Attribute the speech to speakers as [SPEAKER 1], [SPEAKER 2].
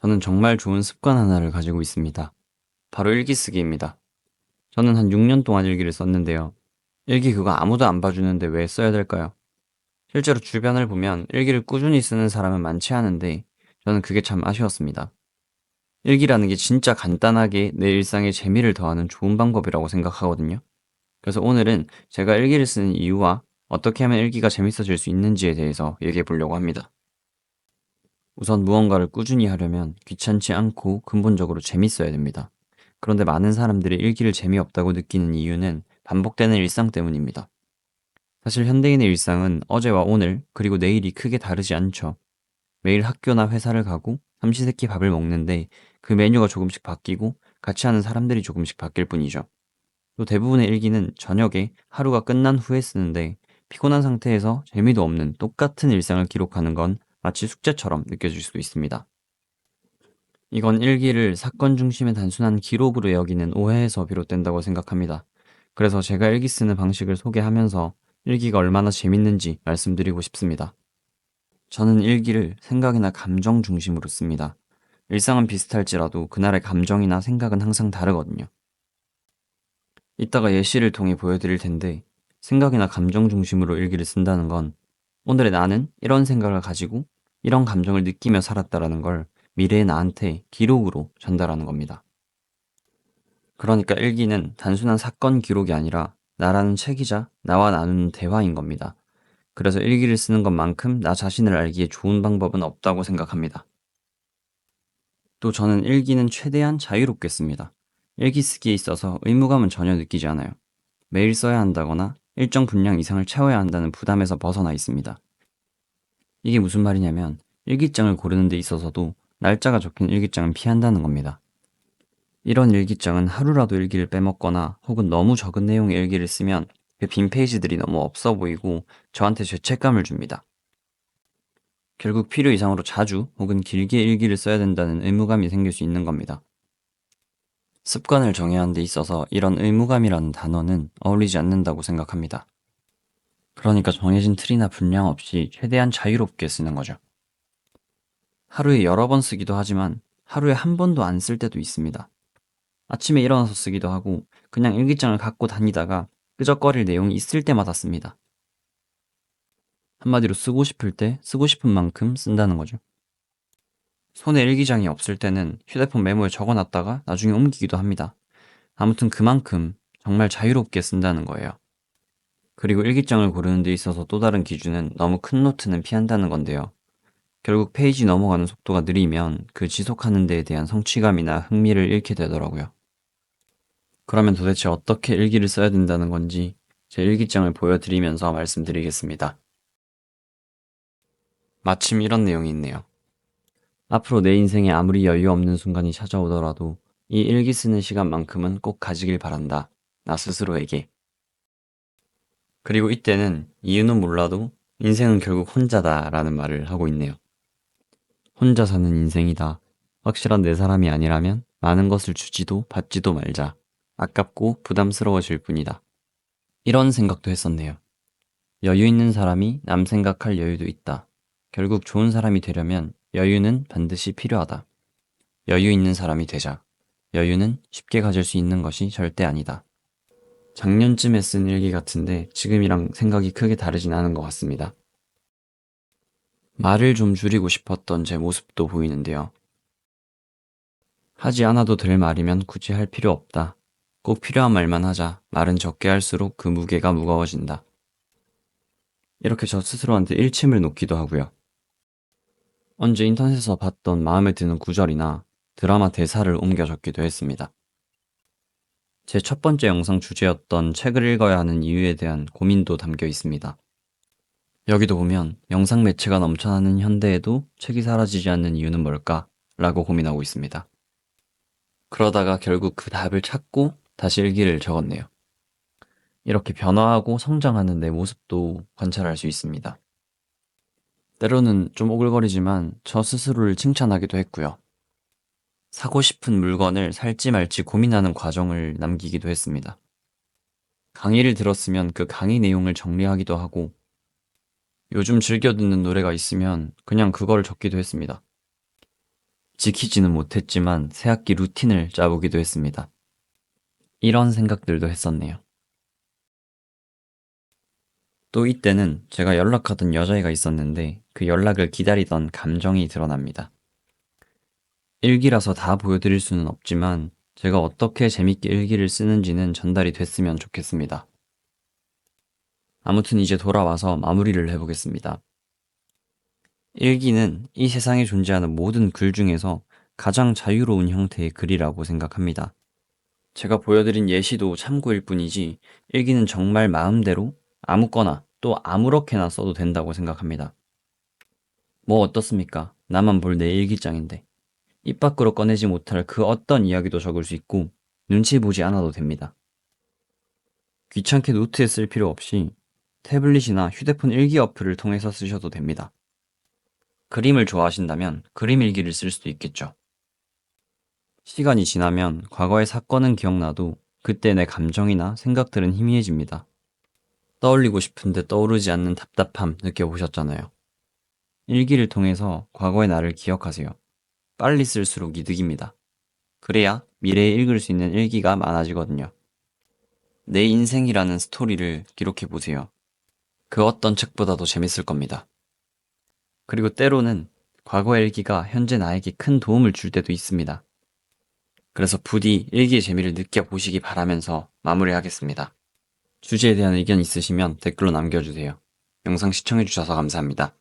[SPEAKER 1] 저는 정말 좋은 습관 하나를 가지고 있습니다. 바로 일기 쓰기입니다. 저는 한 6년 동안 일기를 썼는데요. 일기 그거 아무도 안 봐주는데 왜 써야 될까요? 실제로 주변을 보면 일기를 꾸준히 쓰는 사람은 많지 않은데 저는 그게 참 아쉬웠습니다. 일기라는 게 진짜 간단하게 내 일상에 재미를 더하는 좋은 방법이라고 생각하거든요. 그래서 오늘은 제가 일기를 쓰는 이유와 어떻게 하면 일기가 재밌어질 수 있는지에 대해서 얘기해 보려고 합니다. 우선 무언가를 꾸준히 하려면 귀찮지 않고 근본적으로 재밌어야 됩니다. 그런데 많은 사람들이 일기를 재미없다고 느끼는 이유는 반복되는 일상 때문입니다. 사실 현대인의 일상은 어제와 오늘, 그리고 내일이 크게 다르지 않죠. 매일 학교나 회사를 가고 삼시세끼 밥을 먹는데 그 메뉴가 조금씩 바뀌고 같이 하는 사람들이 조금씩 바뀔 뿐이죠. 또 대부분의 일기는 저녁에 하루가 끝난 후에 쓰는데 피곤한 상태에서 재미도 없는 똑같은 일상을 기록하는 건 마치 숙제처럼 느껴질 수도 있습니다. 이건 일기를 사건 중심의 단순한 기록으로 여기는 오해에서 비롯된다고 생각합니다. 그래서 제가 일기 쓰는 방식을 소개하면서 일기가 얼마나 재밌는지 말씀드리고 싶습니다. 저는 일기를 생각이나 감정 중심으로 씁니다. 일상은 비슷할지라도 그날의 감정이나 생각은 항상 다르거든요. 이따가 예시를 통해 보여드릴 텐데 생각이나 감정 중심으로 일기를 쓴다는 건 오늘의 나는 이런 생각을 가지고 이런 감정을 느끼며 살았다라는 걸 미래의 나한테 기록으로 전달하는 겁니다. 그러니까 일기는 단순한 사건 기록이 아니라 나라는 책이자 나와 나누는 대화인 겁니다. 그래서 일기를 쓰는 것만큼 나 자신을 알기에 좋은 방법은 없다고 생각합니다. 또 저는 일기는 최대한 자유롭게 씁니다. 일기 쓰기에 있어서 의무감은 전혀 느끼지 않아요. 매일 써야 한다거나 일정 분량 이상을 채워야 한다는 부담에서 벗어나 있습니다. 이게 무슨 말이냐면 일기장을 고르는 데 있어서도 날짜가 적힌 일기장은 피한다는 겁니다. 이런 일기장은 하루라도 일기를 빼먹거나 혹은 너무 적은 내용의 일기를 쓰면 그 빈 페이지들이 너무 없어 보이고 저한테 죄책감을 줍니다. 결국 필요 이상으로 자주 혹은 길게 일기를 써야 된다는 의무감이 생길 수 있는 겁니다. 습관을 정해야 하는 데 있어서 이런 의무감이라는 단어는 어울리지 않는다고 생각합니다. 그러니까 정해진 틀이나 분량 없이 최대한 자유롭게 쓰는 거죠. 하루에 여러 번 쓰기도 하지만 하루에 한 번도 안 쓸 때도 있습니다. 아침에 일어나서 쓰기도 하고 그냥 일기장을 갖고 다니다가 끄적거릴 내용이 있을 때마다 씁니다. 한마디로 쓰고 싶을 때 쓰고 싶은 만큼 쓴다는 거죠. 손에 일기장이 없을 때는 휴대폰 메모에 적어놨다가 나중에 옮기기도 합니다. 아무튼 그만큼 정말 자유롭게 쓴다는 거예요. 그리고 일기장을 고르는 데 있어서 또 다른 기준은 너무 큰 노트는 피한다는 건데요. 결국 페이지 넘어가는 속도가 느리면 그 지속하는 데에 대한 성취감이나 흥미를 잃게 되더라고요. 그러면 도대체 어떻게 일기를 써야 된다는 건지 제 일기장을 보여드리면서 말씀드리겠습니다. 마침 이런 내용이 있네요. 앞으로 내 인생에 아무리 여유 없는 순간이 찾아오더라도 이 일기 쓰는 시간만큼은 꼭 가지길 바란다. 나 스스로에게. 그리고 이때는 이유는 몰라도 인생은 결국 혼자다 라는 말을 하고 있네요. 혼자 사는 인생이다. 확실한 내 사람이 아니라면 많은 것을 주지도 받지도 말자. 아깝고 부담스러워질 뿐이다. 이런 생각도 했었네요. 여유 있는 사람이 남 생각할 여유도 있다. 결국 좋은 사람이 되려면 여유는 반드시 필요하다. 여유 있는 사람이 되자. 여유는 쉽게 가질 수 있는 것이 절대 아니다. 작년쯤에 쓴 일기 같은데 지금이랑 생각이 크게 다르진 않은 것 같습니다. 말을 좀 줄이고 싶었던 제 모습도 보이는데요. 하지 않아도 될 말이면 굳이 할 필요 없다. 꼭 필요한 말만 하자. 말은 적게 할수록 그 무게가 무거워진다. 이렇게 저 스스로한테 일침을 놓기도 하고요. 언제 인터넷에서 봤던 마음에 드는 구절이나 드라마 대사를 옮겨 적기도 했습니다. 제 첫 번째 영상 주제였던 책을 읽어야 하는 이유에 대한 고민도 담겨 있습니다. 여기도 보면 영상 매체가 넘쳐나는 현대에도 책이 사라지지 않는 이유는 뭘까? 라고 고민하고 있습니다. 그러다가 결국 그 답을 찾고 다시 일기를 적었네요. 이렇게 변화하고 성장하는 내 모습도 관찰할 수 있습니다. 때로는 좀 오글거리지만 저 스스로를 칭찬하기도 했고요. 사고 싶은 물건을 살지 말지 고민하는 과정을 남기기도 했습니다. 강의를 들었으면 그 강의 내용을 정리하기도 하고 요즘 즐겨 듣는 노래가 있으면 그냥 그걸 적기도 했습니다. 지키지는 못했지만 새학기 루틴을 짜보기도 했습니다. 이런 생각들도 했었네요. 또 이때는 제가 연락하던 여자애가 있었는데 그 연락을 기다리던 감정이 드러납니다. 일기라서 다 보여드릴 수는 없지만 제가 어떻게 재밌게 일기를 쓰는지는 전달이 됐으면 좋겠습니다. 아무튼 이제 돌아와서 마무리를 해보겠습니다. 일기는 이 세상에 존재하는 모든 글 중에서 가장 자유로운 형태의 글이라고 생각합니다. 제가 보여드린 예시도 참고일 뿐이지 일기는 정말 마음대로 아무거나 또 아무렇게나 써도 된다고 생각합니다. 뭐 어떻습니까? 나만 볼 내 일기장인데. 입 밖으로 꺼내지 못할 그 어떤 이야기도 적을 수 있고 눈치 보지 않아도 됩니다. 귀찮게 노트에 쓸 필요 없이 태블릿이나 휴대폰 일기 어플을 통해서 쓰셔도 됩니다. 그림을 좋아하신다면 그림 일기를 쓸 수도 있겠죠. 시간이 지나면 과거의 사건은 기억나도 그때 내 감정이나 생각들은 희미해집니다. 떠올리고 싶은데 떠오르지 않는 답답함 느껴보셨잖아요. 일기를 통해서 과거의 나를 기억하세요. 빨리 쓸수록 이득입니다. 그래야 미래에 읽을 수 있는 일기가 많아지거든요. 내 인생이라는 스토리를 기록해보세요. 그 어떤 책보다도 재밌을 겁니다. 그리고 때로는 과거의 일기가 현재 나에게 큰 도움을 줄 때도 있습니다. 그래서 부디 일기의 재미를 느껴보시기 바라면서 마무리하겠습니다. 주제에 대한 의견 있으시면 댓글로 남겨주세요. 영상 시청해주셔서 감사합니다.